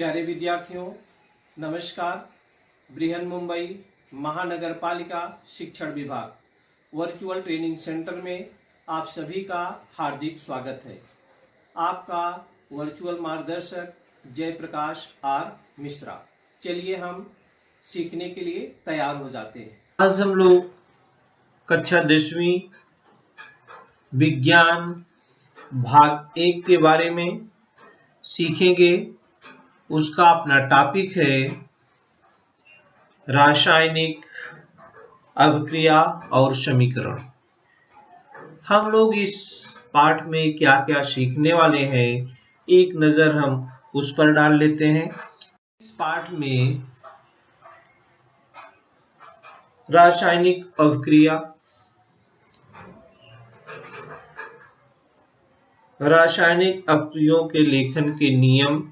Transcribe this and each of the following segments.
प्यारे विद्यार्थियों, नमस्कार। बृहन मुंबई महानगर पालिका शिक्षण विभाग वर्चुअल ट्रेनिंग सेंटर में आप सभी का हार्दिक स्वागत है। आपका वर्चुअल मार्गदर्शक जयप्रकाश आर मिश्रा। चलिए हम सीखने के लिए तैयार हो जाते हैं। आज हम लोग कक्षा 10वीं विज्ञान भाग 1 के बारे में सीखेंगे। उसका अपना टॉपिक है रासायनिक अभिक्रिया और समीकरण। हम लोग इस पाठ में क्या क्या सीखने वाले हैं, एक नजर हम उस पर डाल लेते हैं। इस पाठ में रासायनिक अभिक्रिया, रासायनिक अभिक्रियाओं के लेखन के नियम,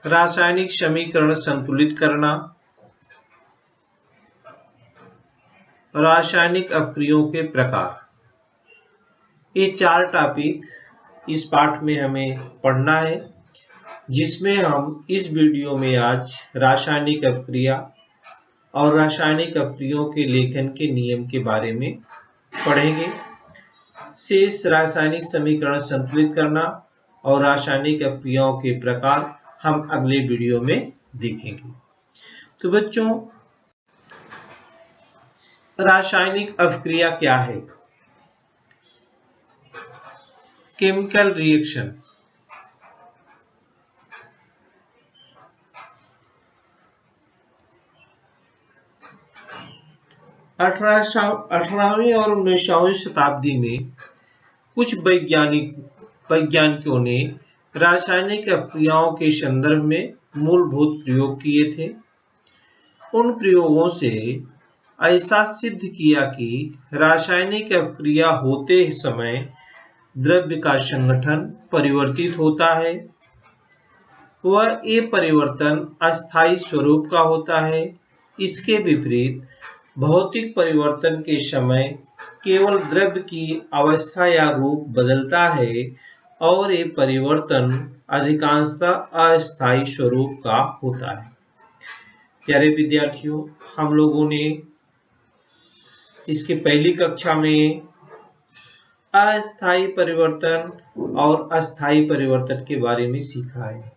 रासायनिक समीकरण संतुलित करना, रासायनिक अभिक्रियाओं के प्रकार, ये 4 टॉपिक इस पाठ में हमें पढ़ना है, जिसमें हम इस वीडियो में आज रासायनिक अभिक्रिया और रासायनिक अभिक्रियाओं के लेखन के नियम के बारे में पढ़ेंगे। शेष रासायनिक समीकरण संतुलित करना और रासायनिक अभिक्रियाओं के प्रकार हम अगले वीडियो में देखेंगे। तो बच्चों, रासायनिक अभिक्रिया क्या है? Chemical reaction. अठारहवीं और 19वीं शताब्दी में कुछ वैज्ञानिकों ने रासायनिक अभिक्रियाओं के संदर्भ में मूलभूत प्रयोग किए थे। उन प्रयोगों से ऐसा सिद्ध किया कि रासायनिक अभिक्रिया होते समय द्रव्य का संगठन परिवर्तित होता है। वह ये परिवर्तन अस्थायी स्वरूप का होता है। इसके विपरीत भौतिक परिवर्तन के समय केवल द्रव्य की अवस्था या रूप बदलता है और ये परिवर्तन अधिकांशतः अस्थायी स्वरूप का होता है। प्यारे विद्यार्थियों, हम लोगों ने इसके पहली कक्षा में अस्थायी परिवर्तन और अस्थायी परिवर्तन के बारे में सीखा है।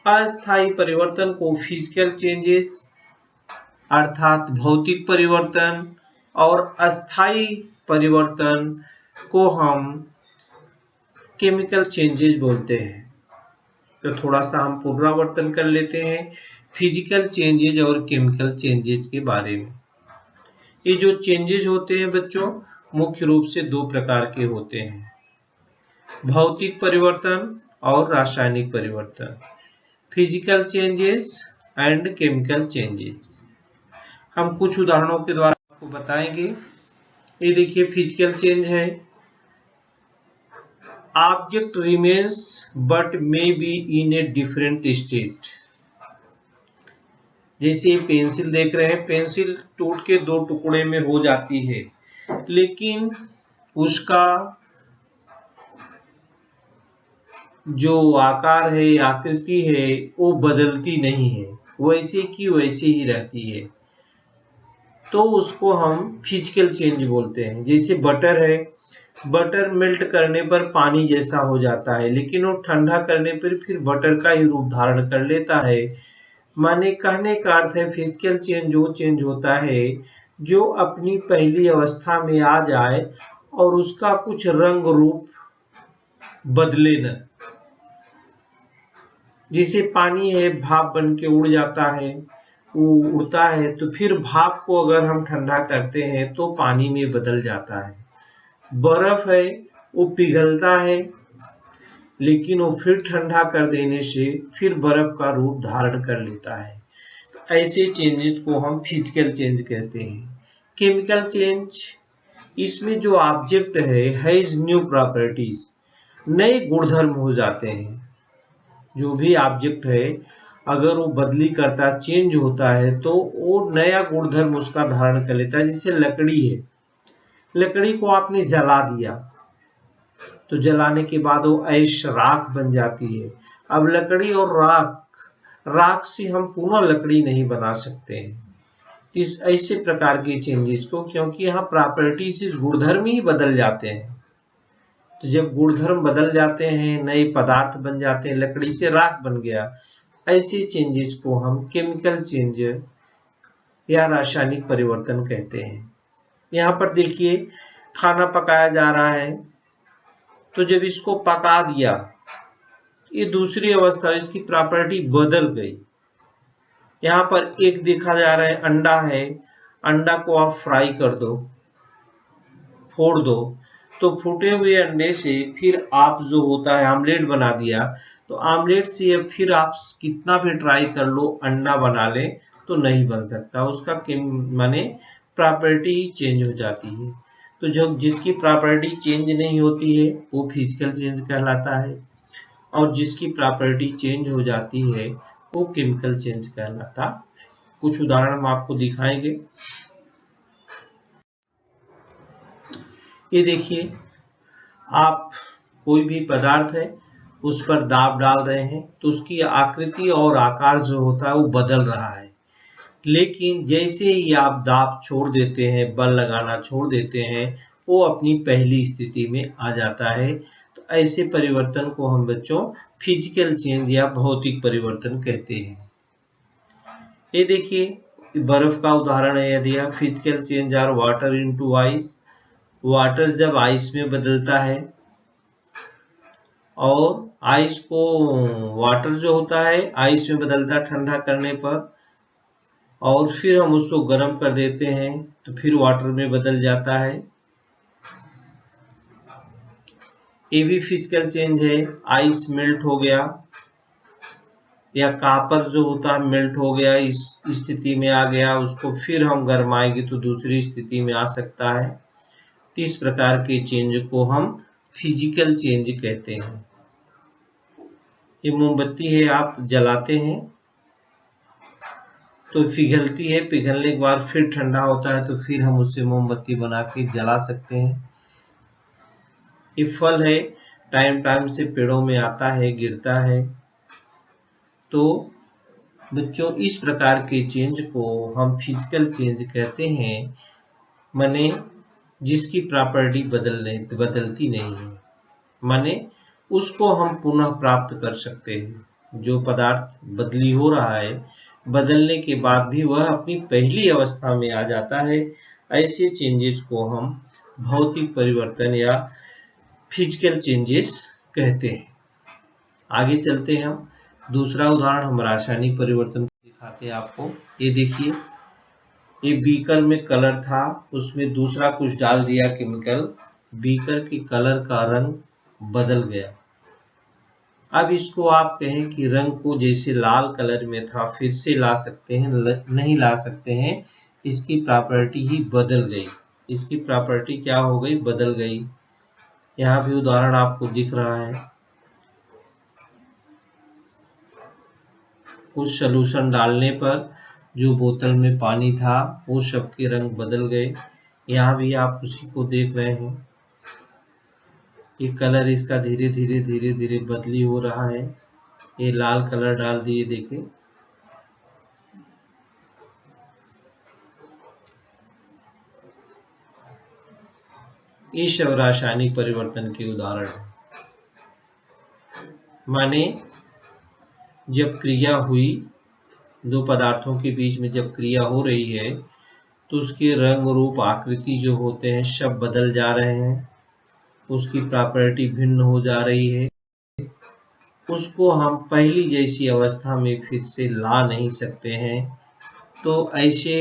अस्थायी परिवर्तन को फिजिकल चेंजेस अर्थात भौतिक परिवर्तन और अस्थायी परिवर्तन को हम केमिकल चेंजेस बोलते हैं। तो थोड़ा सा हम पुनरावर्तन कर लेते हैं फिजिकल चेंजेस और केमिकल चेंजेस के बारे में। ये जो चेंजेस होते हैं बच्चों, मुख्य रूप से 2 प्रकार के होते हैं, भौतिक परिवर्तन और रासायनिक परिवर्तन। Physical changes and chemical changes हम कुछ उदाहरणों के द्वारा आपको बताएंगे। ये देखिए फिजिकल चेंज है, object remains but may be in a different state. जैसे पेंसिल देख रहे हैं, पेंसिल टूट के 2 टुकड़े में हो जाती है, लेकिन उसका जो आकार है, आकृति है, वो बदलती नहीं है, वैसे की वैसे ही रहती है। तो उसको हम फिजिकल चेंज बोलते हैं। जैसे बटर है, बटर मेल्ट करने पर पानी जैसा हो जाता है, लेकिन वो ठंडा करने पर फिर बटर का ही रूप धारण कर लेता है। माने कहने का अर्थ है फिजिकल चेंज वो चेंज होता है जो अपनी पहली अवस्था में आ जाए और उसका कुछ रंग रूप बदले न। जैसे पानी है, भाप बन के उड़ जाता है, वो उड़ता है, तो फिर भाप को अगर हम ठंडा करते हैं तो पानी में बदल जाता है। बर्फ है, वो पिघलता है, लेकिन वो फिर ठंडा कर देने से फिर बर्फ का रूप धारण कर लेता है। तो ऐसे चेंजेस को हम फिजिकल चेंज कहते हैं। केमिकल चेंज, इसमें जो ऑब्जेक्ट है हैज न्यू प्रॉपर्टीज, नए गुणधर्म हो जाते हैं। जो भी ऑब्जेक्ट है अगर वो बदली करता, चेंज होता है, तो वो नया गुणधर्म उसका धारण कर लेता है। जैसे लकड़ी है, लकड़ी को आपने जला दिया तो जलाने के बाद वो ऐश राख बन जाती है। अब लकड़ी और राख से हम पुनः लकड़ी नहीं बना सकते हैं। इस ऐसे प्रकार के चेंजेस को, क्योंकि यहाँ प्रॉपर्टीज गुणधर्म ही बदल जाते हैं, तो जब गुणधर्म बदल जाते हैं, नए पदार्थ बन जाते हैं, लकड़ी से राख बन गया, ऐसे चेंजेस को हम केमिकल चेंज या रासायनिक परिवर्तन कहते हैं। यहाँ पर देखिए, खाना पकाया जा रहा है, तो जब इसको पका दिया, ये दूसरी अवस्था, इसकी प्रॉपर्टी बदल गई। यहाँ पर एक देखा जा रहा है, अंडा है, अंडा को आप फ्राई कर दो, फोड़ दो, तो फूटे हुए अंडे से फिर आप जो होता है आमलेट बना दिया, तो आमलेट से अब फिर आप कितना भी ट्राई कर लो अंडा बना ले तो नहीं बन सकता, उसका माने प्रॉपर्टी चेंज हो जाती है। तो जो जिसकी प्रॉपर्टी चेंज नहीं होती है वो फिजिकल चेंज कहलाता है, और जिसकी प्रॉपर्टी चेंज हो जाती है वो केमिकल चेंज कहलाता है। कुछ उदाहरण हम आपको दिखाएंगे। ये देखिए, आप कोई भी पदार्थ है उस पर दाब डाल रहे हैं, तो उसकी आकृति और आकार जो होता है वो बदल रहा है, लेकिन जैसे ही आप दाब छोड़ देते हैं, बल लगाना छोड़ देते हैं, वो अपनी पहली स्थिति में आ जाता है। तो ऐसे परिवर्तन को हम बच्चों फिजिकल चेंज या भौतिक परिवर्तन कहते हैं। ये देखिए, बर्फ का उदाहरण है, यदि आप physical change or water into ice, water जब आइस में बदलता है, और आइस को वाटर जो होता है आइस में बदलता है ठंडा करने पर, और फिर हम उसको गर्म कर देते हैं तो फिर वाटर में बदल जाता है। ये भी फिजिकल चेंज है, आइस मेल्ट हो गया, या कापर जो होता है मेल्ट हो गया, इस स्थिति में आ गया, उसको फिर हम गरमाएंगे तो दूसरी स्थिति में आ सकता है। तो इस प्रकार के चेंज को हम फिजिकल चेंज कहते हैं। ये मोमबत्ती है, आप जलाते हैं तो पिघलती है, पिघलने के बाद फिर ठंडा होता है, तो फिर हम उससे मोमबत्ती बना के जला सकते हैं। ये फल है, टाइम टाइम से पेड़ों में आता है, गिरता है। तो बच्चों, इस प्रकार के चेंज को हम फिजिकल चेंज कहते हैं, माने जिसकी प्रॉपर्टी बदलती नहीं है, माने उसको हम पुनः प्राप्त कर सकते हैं। जो पदार्थ बदली हो रहा है, बदलने के बाद भी वह अपनी पहली अवस्था में आ जाता है। ऐसे चेंजेस को हम भौतिक परिवर्तन या फिजिकल चेंजेस कहते हैं। आगे चलते हैं हम। दूसरा उदाहरण हम रासायनिक परिवर्तन दिखाते हैं आपको। ये देखिए, ये बीकर में कलर था, उसमें दूसरा कुछ डाल दिया केमिकल, बीकर के कलर का रंग बदल गया। अब इसको आप कहें कि रंग को जैसे लाल कलर में था फिर से ला सकते हैं, नहीं ला सकते हैं, इसकी प्रॉपर्टी ही बदल गई। इसकी प्रॉपर्टी क्या हो गई? बदल गई। यहाँ भी उदाहरण आपको दिख रहा है, कुछ सॉल्यूशन डालने पर जो बोतल में पानी था वो सबके रंग बदल गए। यहाँ भी आप उसी को देख रहे हैं, ये कलर इसका धीरे धीरे बदली हो रहा है। ये लाल कलर डाल दिए, देखिए। ये सब रासायनिक परिवर्तन के उदाहरण है। माने जब क्रिया हुई, दो पदार्थों के बीच में जब क्रिया हो रही है तो उसके रंग रूप आकृति जो होते हैं सब बदल जा रहे हैं, उसकी प्रॉपर्टी भिन्न हो जा रही है, उसको हम पहली जैसी अवस्था में फिर से ला नहीं सकते हैं। तो ऐसे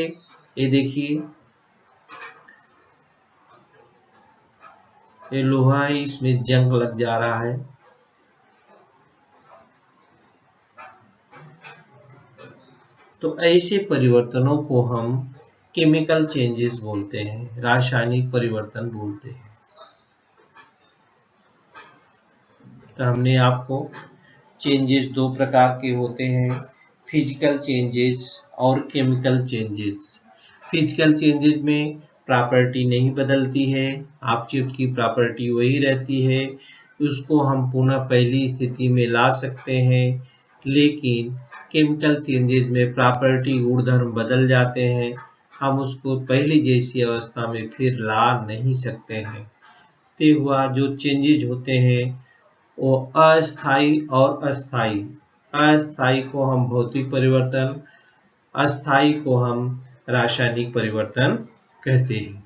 ये देखिए, ये लोहा है, इसमें जंग लग जा रहा है। तो ऐसे परिवर्तनों को हम केमिकल चेंजेस बोलते हैं, रासायनिक परिवर्तन बोलते हैं। तो हमने आपको चेंजेस दो प्रकार के होते हैं, फिजिकल चेंजेस और केमिकल चेंजेस। फिजिकल चेंजेस में प्रॉपर्टी नहीं बदलती है, ऑब्जेक्ट की प्रॉपर्टी वही रहती है, उसको हम पुनः पहली स्थिति में ला सकते हैं। लेकिन केमिकल चेंजेस में प्रॉपर्टी गुणधर्म बदल जाते हैं, हम उसको पहली जैसी अवस्था में फिर ला नहीं सकते हैं। ते हुआ जो चेंजेज होते हैं वो अस्थाई और अस्थाई। अस्थाई को हम भौतिक परिवर्तन, अस्थाई को हम रासायनिक परिवर्तन कहते हैं।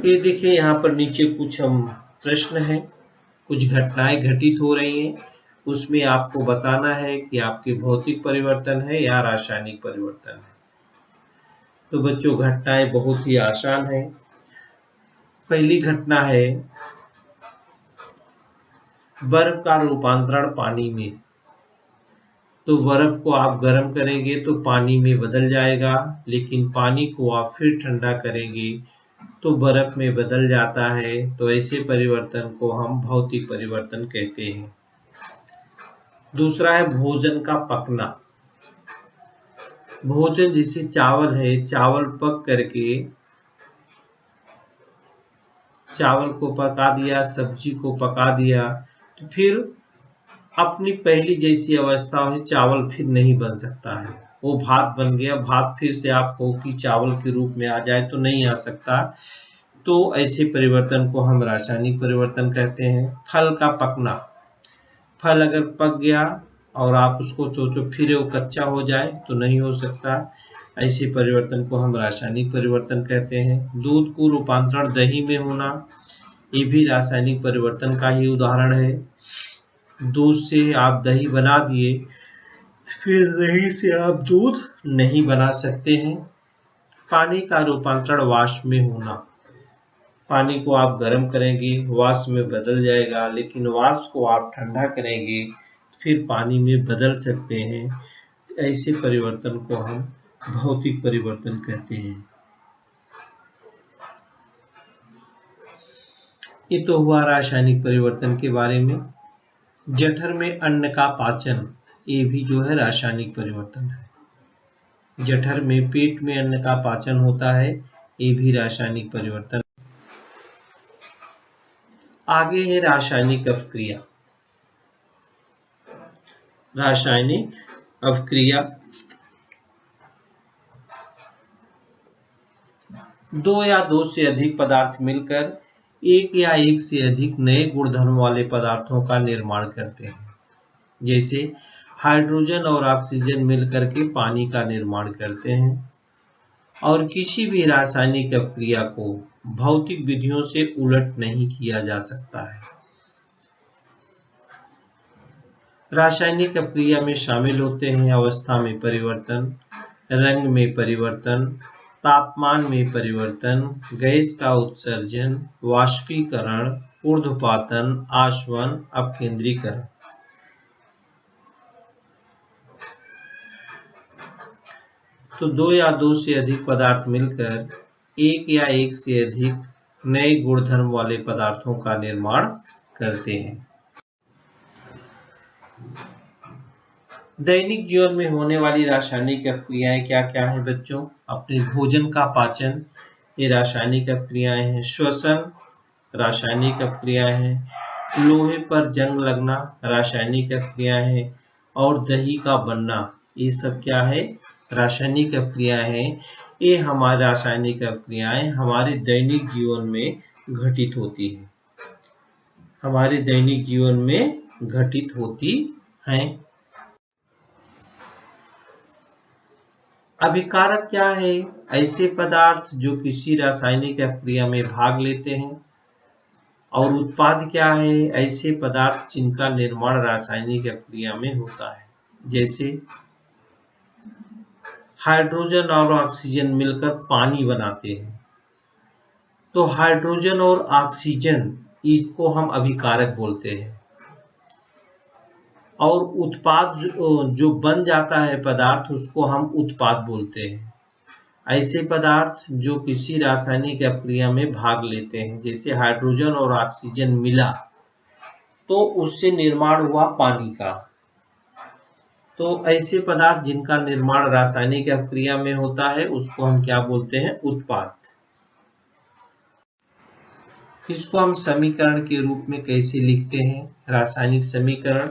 ये देखिए यहाँ पर नीचे कुछ हम प्रश्न हैं, कुछ घटनाएं घटित हो रही हैं, उसमें आपको बताना है कि आपके भौतिक परिवर्तन है या रासायनिक परिवर्तन है। तो बच्चों घटनाएं बहुत ही आसान है। पहली घटना है बर्फ का रूपांतरण पानी में। तो बर्फ को आप गर्म करेंगे तो पानी में बदल जाएगा, लेकिन पानी को आप फिर ठंडा करेंगे तो बर्फ में बदल जाता है। तो ऐसे परिवर्तन को हम भौतिक परिवर्तन कहते हैं। दूसरा है भोजन का पकना। भोजन जैसे चावल है, चावल पक करके चावल को पका दिया, सब्जी को पका दिया, तो फिर अपनी पहली जैसी अवस्था है चावल फिर नहीं बन सकता है। वो भात बन गया, भात फिर से आप कहो कि चावल के रूप में आ जाए तो नहीं आ सकता। तो ऐसे परिवर्तन को हम रासायनिक परिवर्तन कहते हैं। फल का पकना, फल अगर पक गया और आप उसको सोचो फिर वो कच्चा हो जाए तो नहीं हो सकता। ऐसे परिवर्तन को हम रासायनिक परिवर्तन कहते हैं। दूध को रूपांतरण दही में होना, ये भी रासायनिक परिवर्तन का ही उदाहरण है। दूध से आप दही बना दिए, फिर दही से आप दूध नहीं बना सकते हैं। पानी का रूपांतरण वाष्प में होना, पानी को आप गर्म करेंगे वाष्प में बदल जाएगा, लेकिन वाष्प को आप ठंडा करेंगे फिर पानी में बदल सकते हैं। ऐसे परिवर्तन को हम भौतिक परिवर्तन कहते हैं। ये तो हुआ रासायनिक परिवर्तन के बारे में। जठर में अन्न का पाचन, ये भी जो है रासायनिक परिवर्तन है। जठर में पेट में अन्न का पाचन होता है, ये भी रासायनिक परिवर्तन। आगे है रासायनिक अपक्रिया। रासायनिक अपक्रिया दो या दो से अधिक पदार्थ मिलकर एक या एक से अधिक नए गुणधर्म वाले पदार्थों का निर्माण करते हैं। जैसे हाइड्रोजन और ऑक्सीजन मिलकर के पानी का निर्माण करते हैं। और किसी भी रासायनिक अपक्रिया को भौतिक विधियों से उलट नहीं किया जा सकता है। रासायनिक अपक्रिया में शामिल होते हैं अवस्था में परिवर्तन, रंग में परिवर्तन, तापमान में परिवर्तन, गैस का उत्सर्जन, वाष्पीकरण, ऊर्ध्वपातन, आसवन, अपकेंद्रीकरण। तो दो या दो से अधिक पदार्थ मिलकर एक या एक से अधिक नए गुणधर्म वाले पदार्थों का निर्माण करते हैं। दैनिक जीवन में होने वाली रासायनिक अपक्रियाएं क्या क्या है बच्चों? अपने भोजन का पाचन, ये रासायनिक अपक्रियाएं हैं। श्वसन, रासायनिक अपक्रियाएं हैं। लोहे पर जंग लगना, रासायनिक अपक्रियाएं हैं। और दही का बनना, ये सब क्या है? रासायनिक अपक्रियाएं हैं। ये हमारी रासायनिक अपक्रियाएं हमारे दैनिक जीवन में घटित होती है, हमारे दैनिक जीवन में घटित होती हैं। अभिकारक क्या है? ऐसे पदार्थ जो किसी रासायनिक अपक्रिया में भाग लेते हैं। और उत्पाद क्या है? ऐसे पदार्थ जिनका निर्माण रासायनिक अपक्रिया में होता है। जैसे हाइड्रोजन और ऑक्सीजन मिलकर पानी बनाते हैं, तो हाइड्रोजन और ऑक्सीजन इसको हम अभिकारक बोलते हैं। और उत्पाद जो बन जाता है पदार्थ, उसको हम उत्पाद बोलते हैं। ऐसे पदार्थ जो किसी रासायनिक अपक्रिया में भाग लेते हैं, जैसे हाइड्रोजन और ऑक्सीजन मिला तो उससे निर्माण हुआ पानी का, तो ऐसे पदार्थ जिनका निर्माण रासायनिक अभिक्रिया में होता है उसको हम क्या बोलते हैं? उत्पाद। इसको हम समीकरण के रूप में कैसे लिखते हैं? रासायनिक समीकरण,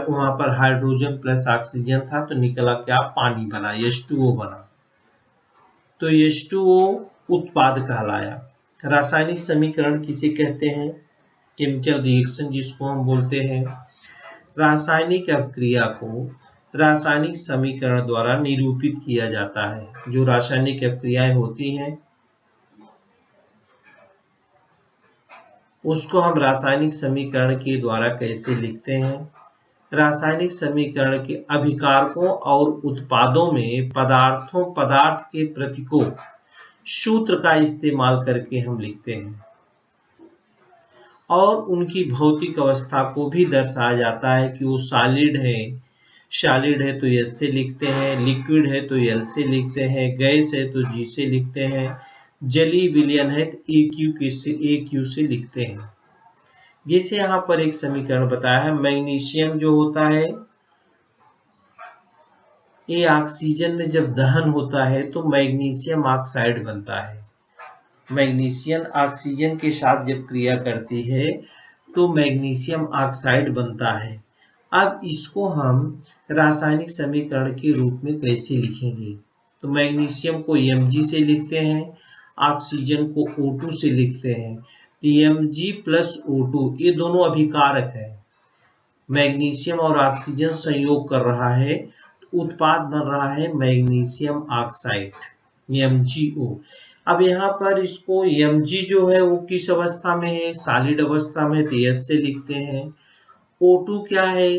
वहां पर हाइड्रोजन प्लस ऑक्सीजन था तो निकला क्या? पानी बना, H2O बना। तो H2O उत्पाद कहलाया। रासायनिक समीकरण किसे कहते हैं? केमिकल रिएक्शन जिसको हम बोलते हैं। रासायनिक अभिक्रिया को रासायनिक समीकरण द्वारा निरूपित किया जाता है। जो रासायनिक अभिक्रियाएं होती हैं उसको हम रासायनिक समीकरण के द्वारा कैसे लिखते हैं? रासायनिक समीकरण के अभिकारकों और उत्पादों में पदार्थ के प्रतीकों सूत्र का इस्तेमाल करके हम लिखते हैं और उनकी भौतिक अवस्था को भी दर्शाया जाता है कि वो सॉलिड है तो S से लिखते हैं, लिक्विड है तो L से लिखते हैं, गैस है तो G से लिखते हैं, जलीय विलयन है तो AQ से लिखते हैं। जैसे यहाँ पर एक समीकरण बताया है, मैग्नीशियम जो होता है ये ऑक्सीजन में जब दहन होता है तो मैग्नीशियम ऑक्साइड बनता है। मैग्नीशियम ऑक्सीजन के साथ जब क्रिया करती है तो मैग्नीशियम ऑक्साइड बनता है। अब इसको हम रासायनिक समीकरण के रूप में कैसे लिखेंगे? तो मैग्नीशियम को Mg से लिखते हैं, ऑक्सीजन को O2 से लिखते हैं। Mg प्लस O2 ये दोनों अभिकारक है। मैग्नीशियम और ऑक्सीजन संयोग कर रहा है तो उत्पाद बन रहा है मैग्नीशियम ऑक्साइड, MgO। अब यहाँ पर इसको Mg जो है वो किस अवस्था में है? सॉलिड अवस्था में, तो S से लिखते हैं। O2 क्या है?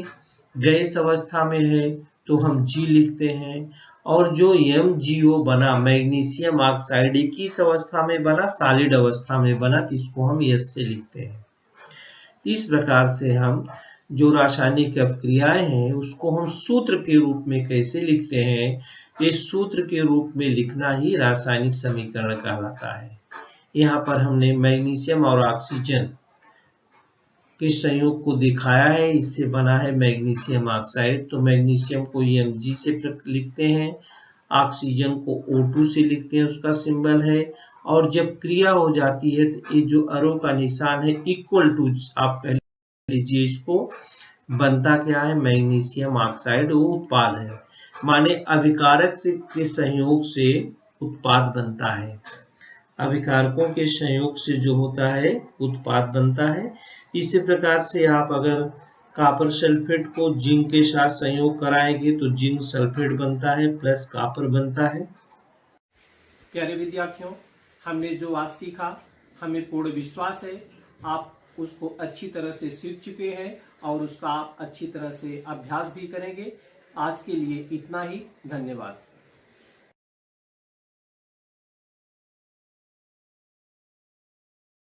गैस अवस्था में है तो हम G लिखते हैं। और जो MgO बना मैग्नीशियम ऑक्साइड किस अवस्था में बना? सॉलिड अवस्था में बना, तो इसको हम S से लिखते हैं। इस प्रकार से हम जो रासायनिक अभिक्रियाएं हैं उसको हम सूत्र के रूप में कैसे लिखते हैं? इस सूत्र के रूप में लिखना ही रासायनिक समीकरण कहलाता है। यहाँ पर हमने मैग्नीशियम और ऑक्सीजन के संयोग को दिखाया है, इससे बना है मैग्नीशियम ऑक्साइड। तो मैग्नीशियम को Mg से लिखते हैं, ऑक्सीजन को O2 से लिखते हैं, उसका सिंबल है। और जब क्रिया हो जाती है तो ये जो एरो का निशान है इक्वल टू, आप कह लीजिए इसको, बनता क्या है? Magnesium oxide. वो उत्पाद है, माने अभिकारक के संयोग से उत्पाद बनता है। अभिकारकों के संयोग से जो होता है उत्पाद बनता है। इसी प्रकार से आप अगर कॉपर सल्फेट को जिंक के साथ संयोग कराएंगे तो जिंक सल्फेट बनता है प्लस कॉपर बनता है। प्यारे विद्यार्थियों, हमने जो आज सीखा हमें पूर्ण विश्वास है आप उसको अच्छी तरह से सीख चुके हैं और उसका आप अच्छी तरह से अभ्यास भी करेंगे। आज के लिए इतना ही, धन्यवाद।